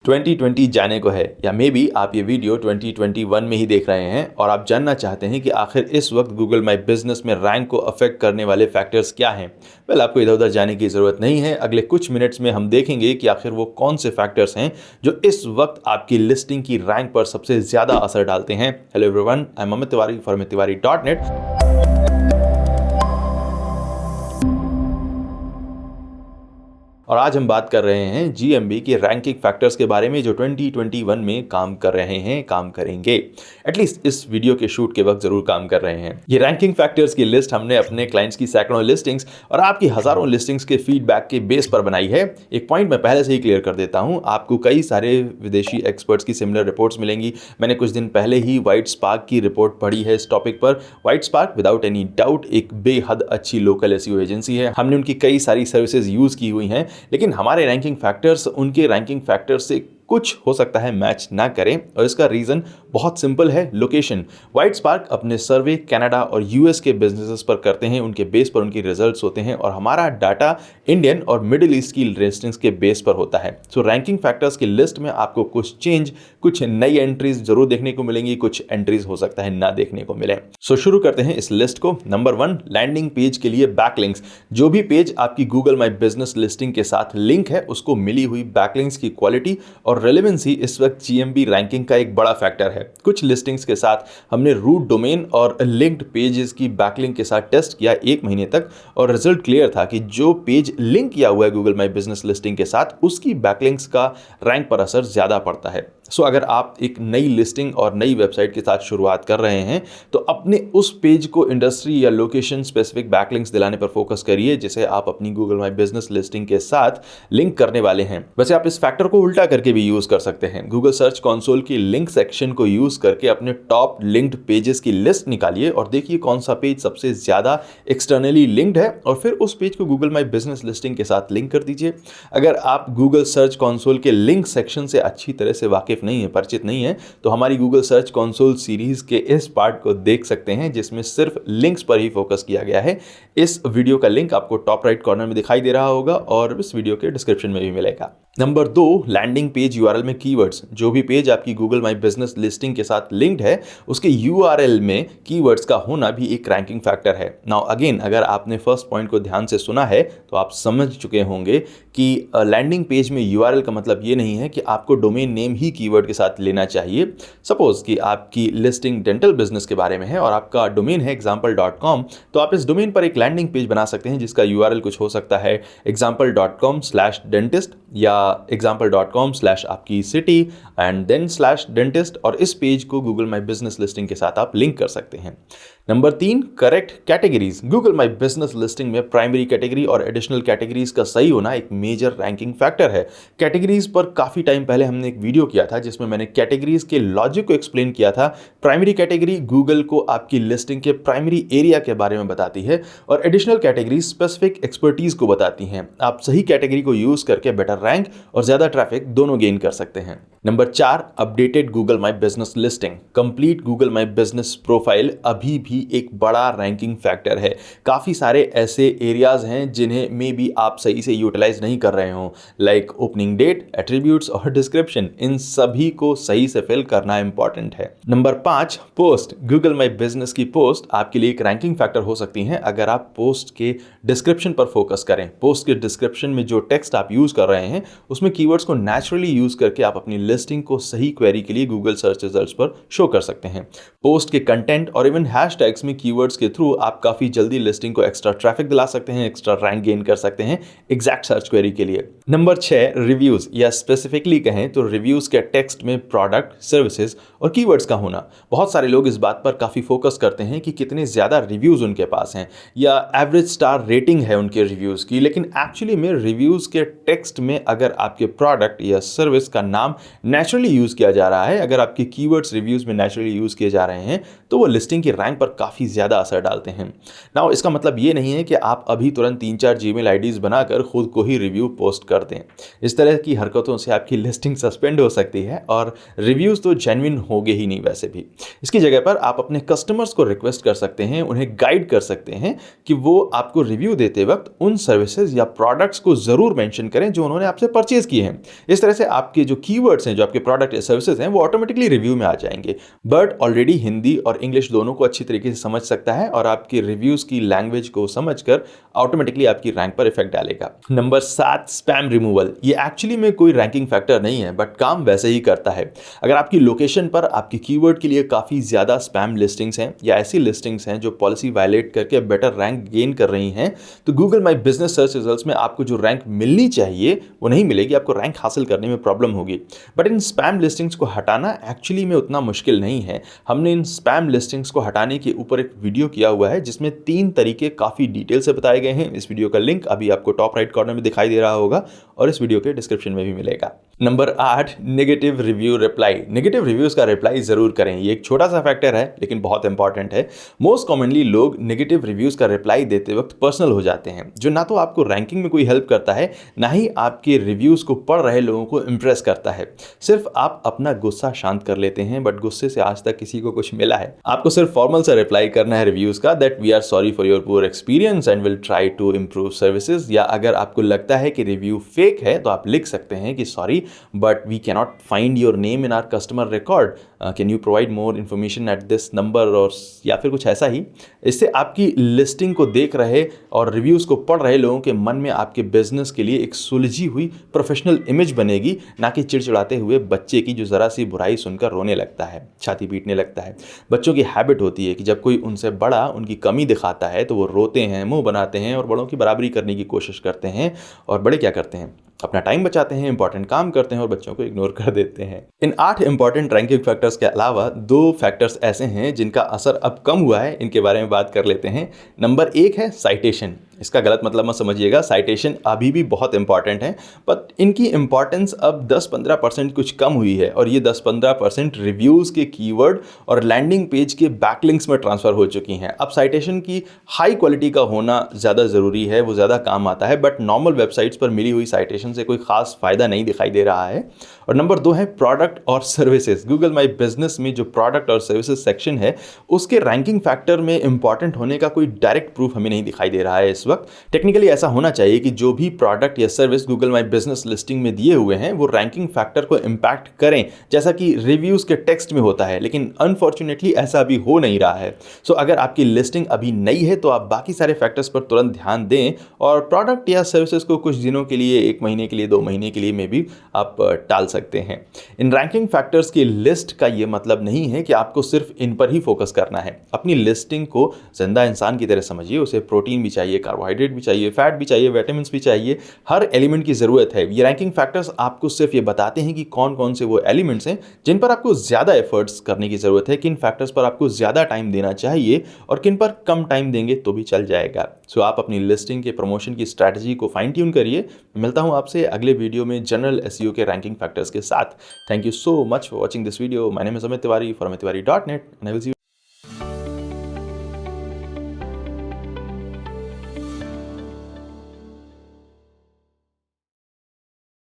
2020 जाने को है या मे बी आप ये वीडियो 2021 में ही देख रहे हैं और आप जानना चाहते हैं कि आखिर इस वक्त गूगल माई बिजनेस में रैंक को अफेक्ट करने वाले फैक्टर्स क्या हैं। वेल, आपको इधर उधर जाने की ज़रूरत नहीं है। अगले कुछ मिनट्स में हम देखेंगे कि आखिर वो कौन से फैक्टर्स हैं जो इस वक्त आपकी लिस्टिंग की रैंक पर सबसे ज़्यादा असर डालते हैं। Hello everyone, I am Amit Tiwari for amittiwari.net। और आज हम बात कर रहे हैं जीएमबी के रैंकिंग फैक्टर्स के बारे में जो 2021 में काम कर रहे हैं, काम करेंगे। एटलीस्ट इस वीडियो के शूट के वक्त जरूर काम कर रहे हैं। ये रैंकिंग फैक्टर्स की लिस्ट हमने अपने क्लाइंट्स की सैकड़ों लिस्टिंग्स और आपकी हजारों लिस्टिंग्स के फीडबैक के बेस पर बनाई है। एक पॉइंट मैं पहले से ही क्लियर कर देता हूं, आपको कई सारे विदेशी एक्सपर्ट्स की सिमिलर रिपोर्ट्स मिलेंगी। मैंने कुछ दिन पहले ही व्हाइट स्पार्क की रिपोर्ट पढ़ी है इस टॉपिक पर। White spark without any doubt एक बेहद अच्छी लोकल एसईओ एजेंसी है। हमने उनकी कई सारी सर्विसेज यूज की हुई हैं, लेकिन हमारे रैंकिंग फैक्टर्स उनके रैंकिंग फैक्टर्स से कुछ हो सकता है मैच ना करें, और इसका रीजन बहुत सिंपल है, लोकेशन। व्हाइट स्पार्क अपने सर्वे कनाडा और यूएस के बिजनेसेस पर करते हैं, उनके बेस पर उनकी रिजल्ट्स होते हैं, और हमारा डाटा इंडियन और मिडिल ईस्ट की लिस्टिंग्स के बेस पर होता है। सो रैंकिंग फैक्टर्स की लिस्ट में आपको कुछ चेंज, कुछ नई एंट्रीज जरूर देखने को मिलेंगी, कुछ एंट्रीज हो सकता है ना देखने को मिले। सो शुरू करते हैं इस लिस्ट को। नंबर 1, लैंडिंग पेज के लिए बैकलिंक्स। जो भी पेज आपकी गूगल माई बिजनेस लिस्टिंग के साथ लिंक है, उसको मिली हुई बैकलिंक्स की क्वालिटी और रेलेवेंसी इस वक्त जीएमबी रैंकिंग का एक बड़ा फैक्टर है। कुछ लिस्टिंग्स के साथ हमने रूट डोमेन और लिंक्ड पेजेस की बैकलिंक के साथ टेस्ट किया 1 महीने तक, और रिजल्ट क्लियर था कि जो पेज लिंक किया हुआ है गूगल माई बिजनेस लिस्टिंग के साथ, उसकी बैकलिंक्स का रैंक पर असर ज्यादा पड़ता है। सो अगर आप एक नई लिस्टिंग और नई वेबसाइट के साथ शुरुआत कर रहे हैं, तो अपने उस पेज को इंडस्ट्री या लोकेशन स्पेसिफिक बैकलिंक्स दिलाने पर फोकस करिए, जिसे आप अपनी गूगल माई बिजनेस लिस्टिंग के साथ लिंक करने वाले हैं। वैसे आप इस फैक्टर को उल्टा करके भी यूज कर सकते हैं। गूगल सर्च कंसोल की लिंक सेक्शन को यूज करके अपने टॉप लिंक्ड पेजेस की लिस्ट निकालिए और देखिए कौन सा पेज सबसे ज्यादा एक्सटर्नली लिंक्ड है, और फिर उस पेज को गूगल माई बिजनेस लिस्टिंग के साथ लिंक कर दीजिए। अगर आप गूगल सर्च कंसोल के लिंक सेक्शन से अच्छी तरह से वाकिफ नहीं है, परिचित नहीं है, तो हमारी गूगल सर्च कंसोल सीरीज के इस पार्ट को देख सकते हैं, जिसमें सिर्फ लिंक्स पर ही फोकस किया गया है। इस वीडियो का लिंक आपको टॉप राइट कॉर्नर में दिखाई दे रहा होगा और इस वीडियो के डिस्क्रिप्शन में भी मिलेगा। नंबर 2, लैंडिंग पेज यूआरएल में कीवर्ड्स। जो भी पेज आपकी गूगल माई बिजनेस लिस्टिंग के साथ लिंक्ड है, उसके यूआरएल में कीवर्ड्स का होना भी एक रैंकिंग फैक्टर है। नाउ अगेन, अगर आपने फर्स्ट पॉइंट को ध्यान से सुना है तो आप समझ चुके होंगे कि लैंडिंग पेज में यूआरएल का मतलब ये नहीं है कि आपको डोमेन नेम ही कीवर्ड के साथ लेना चाहिए। सपोज कि आपकी लिस्टिंग डेंटल बिजनेस के बारे में है और आपका डोमेन है example.com, तो आप इस डोमेन पर एक लैंडिंग पेज बना सकते हैं जिसका यूआरएल कुछ हो सकता है example.com/dentist या example.com/ आपकी सिटी एंड देन /dentist, और इस पेज को गूगल माई बिजनेस लिस्टिंग के साथ आप लिंक कर सकते हैं। Number 3, correct categories. Google my business listing में प्राइमरी कैटेगरी और एडिशनल कैटेगरीज का सही होना एक मेजर रैंकिंग फैक्टर है। कैटेगरीज पर काफी टाइम पहले हमने एक वीडियो किया था जिसमें मैंने कैटेगरीज के लॉजिक को एक्सप्लेन किया था। प्राइमरी कैटेगरी गूगल को आपकी लिस्टिंग के प्राइमरी एरिया के बारे में बताती है, और एडिशनल कैटेगरी स्पेसिफिक एक्सपर्टीज को बताती हैं। आप सही कैटेगरी को यूज करके बेटर रैंक और ज्यादा ट्रैफिक दोनों गेन कर सकते हैं। Number 4, updated Google my business listing. Complete Google my business profile अभी भी एक बड़ा रैंकिंग फैक्टर है। काफी सारे ऐसे एरियाज हैं जिन्हें मे बी आप सही से यूटिलाइज नहीं कर रहे हो, लाइक ओपनिंग डेट, एट्रीब्यूट्स और डिस्क्रिप्शन। इन सभी को सही से फिल करना इंपॉर्टेंट है। Number 5, post. Google my business की पोस्ट आपके लिए एक रैंकिंग फैक्टर हो सकती है अगर आप पोस्ट के डिस्क्रिप्शन पर फोकस करें। पोस्ट के डिस्क्रिप्शन में जो टेक्स्ट आप यूज कर रहे हैं, उसमें कीवर्ड्स को नेचुरली यूज करके आप अपनी लिस्टिंग को सही क्वेरी के लिए गूगल सर्च रिजल्ट्स पर शो कर सकते हैं। पोस्ट के कंटेंट और इवन हैशटैग्स में कीवर्ड्स के थ्रू आप काफी जल्दी लिस्टिंग को एक्स्ट्रा ट्रैफिक दिला सकते हैं, एक्स्ट्रा रैंक गेन कर सकते हैं एग्जैक्ट सर्च क्वेरी के लिए। नंबर 6, रिव्यूज, या स्पेसिफिकली कहें तो रिव्यूज के टेक्स्ट में प्रोडक्ट, सर्विसेज और कीवर्ड्स का होना। बहुत सारे लोग इस बात पर काफी फोकस करते हैं कि कितने ज्यादा रिव्यूज उनके पास हैं या एवरेज स्टार रेटिंग है उनके रिव्यूज की, लेकिन एक्चुअली में रिव्यूज के टेक्स्ट में अगर आपके प्रोडक्ट या सर्विस का नाम नेचुरली यूज़ किया जा रहा है, अगर आपके कीवर्ड्स रिव्यूज़ में नेचुरली यूज़ किए जा रहे हैं तो वो लिस्टिंग की रैंक पर काफ़ी ज़्यादा असर डालते हैं। नाउ इसका मतलब ये नहीं है कि आप अभी तुरंत 3-4 जीमेल आईडीज़ बनाकर खुद को ही रिव्यू पोस्ट कर दें। इस तरह की हरकतों से आपकी लिस्टिंग सस्पेंड हो सकती है और रिव्यूज़ तो जेन्युइन होंगे ही नहीं वैसे भी। इसकी जगह पर आप अपने कस्टमर्स को रिक्वेस्ट कर सकते हैं, उन्हें गाइड कर सकते हैं कि वो आपको रिव्यू देते वक्त उन सर्विसेज या प्रोडक्ट्स को ज़रूर मेंशन करें जो उन्होंने आपसे परचेज किए हैं। इस तरह से आपके जो कीवर्ड्स हैं, जो आपके प्रोडक्ट या सर्विसेज हैं, वो ऑटोमेटिकली रिव्यू में आ जाएंगे। बट ऑलरेडी हिंदी और इंग्लिश दोनों को अच्छी तरीके से समझ सकता है और आपके रिव्यूज़ की लैंग्वेज को समझकर ऑटोमेटिकली आपकी रैंक पर इफेक्ट डालेगा। Number 7, spam removal. ये एक्चुअली में कोई रैंकिंग फैक्टर नहीं है, बट काम वैसे ही करता है। अगर आपकी लोकेशन पर आपकी कीवर्ड के लिए काफ़ी ज़्यादा स्पैम लिस्टिंग्स हैं या ऐसी लिस्टिंग्स हैं जो पॉलिसी वायलेट करके बेटर रैंक गेन कर रही हैं, तो Google my business search results में आपको जो रैंक मिलनी चाहिए वो नहीं मिलेगी, आपको रैंक हासिल करने में प्रॉब्लम होगी। बट इन स्पैम लिस्टिंग्स को हटाना एक्चुअली में उतना मुश्किल नहीं है। हमने इन स्पैम लिस्टिंग्स को हटाने के ऊपर एक वीडियो किया हुआ है जिसमें 3 तरीके काफ़ी डिटेल से बताए गए हैं। इस वीडियो का लिंक अभी आपको टॉप राइट कॉर्नर में दिखाई दे रहा होगा और इस वीडियो के डिस्क्रिप्शन में भी मिलेगा। Number 8, negative review reply. Negative reviews का रिप्लाई ज़रूर करें। ये एक छोटा सा फैक्टर है लेकिन बहुत इंपॉर्टेंट है। मोस्ट कॉमनली लोग नेगेटिव रिव्यूज़ का रिप्लाई देते वक्त पर्सनल हो जाते हैं, जो ना तो आपको रैंकिंग में कोई हेल्प करता है, ना ही आपके रिव्यूज़ को पढ़ रहे लोगों को इम्प्रेस करता है। सिर्फ आप अपना गुस्सा शांत कर लेते हैं, बट गुस्से से आज तक किसी को कुछ मिला है? आपको सिर्फ फॉर्मल सा रिप्लाई करना है रिव्यूज़ का, that we are sorry for your poor experience and will try to improve services. या अगर आपको लगता है कि रिव्यू फेक है तो आप लिख सकते हैं कि sorry but we cannot find your name in our customer record, can you provide more information at this number, और या फिर कुछ ऐसा ही। इससे आपकी लिस्टिंग को देख रहे और रिव्यूज़ को पढ़ रहे लोगों के मन में आपके बिजनेस के लिए एक सुलझी हुई प्रोफेशनल इमेज बनेगी, ना कि चिड़चिड़ाते हुए बच्चे की जो ज़रा सी बुराई सुनकर रोने लगता है, छाती पीटने लगता है। बच्चों की हैबिट होती है कि जब कोई उनसे बड़ा उनकी कमी दिखाता है तो वो रोते हैं, मुंह बनाते हैं और बड़ों की बराबरी करने की कोशिश करते हैं। और बड़े क्या करते हैं? अपना टाइम बचाते हैं, इंपॉर्टेंट काम करते हैं और बच्चों को इग्नोर कर देते हैं। इन 8 इंपॉर्टेंट रैंकिंग फैक्टर्स के अलावा 2 फैक्टर्स ऐसे हैं जिनका असर अब कम हुआ है, इनके बारे में बात कर लेते हैं। नंबर 1 है साइटेशन। इसका गलत मतलब मत समझिएगा, साइटेशन अभी भी बहुत इंपॉर्टेंट है, बट इनकी इंपॉर्टेंस अब 10-15% कुछ कम हुई है और ये 10-15% रिव्यूज़ के कीवर्ड और लैंडिंग पेज के बैकलिंक्स में ट्रांसफ़र हो चुकी हैं। अब साइटेशन की हाई क्वालिटी का होना ज़्यादा ज़रूरी है, वो ज़्यादा काम आता है, बट नॉर्मल वेबसाइट्स पर मिली हुई साइटेशन से कोई खास फ़ायदा नहीं दिखाई दे रहा है। और नंबर 2 है प्रोडक्ट और सर्विसेज। गूगल माई बिजनेस में जो प्रोडक्ट और सर्विसेज सेक्शन है उसके रैंकिंग फैक्टर में इंपॉर्टेंट होने का कोई डायरेक्ट प्रूफ हमें नहीं दिखाई दे रहा है इस वक्त। टेक्निकली ऐसा होना चाहिए कि जो भी प्रोडक्ट या service Google my business listing में दिए हुए हैं वो रैंकिंग फैक्टर को इम्पैक्ट करें, जैसा कि रिव्यूज़ के टेक्स्ट में होता है, लेकिन अनफॉर्चुनेटली ऐसा अभी हो नहीं रहा है। सो अगर आपकी लिस्टिंग अभी नई है तो आप बाकी सारे फैक्टर्स पर तुरंत ध्यान दें और प्रोडक्ट या सर्विसेज को कुछ दिनों के लिए, 1 महीने के लिए, 2 महीने के लिए में भी आप टाल सकते हैं। इन रैंकिंग फैक्टर्स की लिस्ट का ये मतलब नहीं है कि आपको सिर्फ इन पर ही फोकस करना है। अपनी लिस्टिंग को जिंदा इंसान की तरह समझिए। उसे प्रोटीन भी चाहिए, कार्बोहाइड्रेट भी चाहिए, फैट भी चाहिए, विटामिन भी चाहिए, हर एलिमेंट की ज़रूरत है। ये रैंकिंग फैक्टर्स आपको सिर्फ ये बताते हैं कि कौन कौन से वो एलिमेंट्स हैं जिन पर आपको ज़्यादा एफर्ट्स करने की ज़रूरत है, किन फैक्टर्स पर आपको ज़्यादा टाइम देना चाहिए और किन पर कम टाइम देंगे तो भी चल जाएगा। सो आप अपनी लिस्टिंग के प्रमोशन की स्ट्रैटेजी को फाइन ट्यून करिए। मिलता हूँ आपसे अगले वीडियो में जनरल एसईओ के रैंकिंग फैक्टर्स के साथ। Thank you so much for watching this video. My name is Amit Tiwari for AmitTiwari.net and I will see you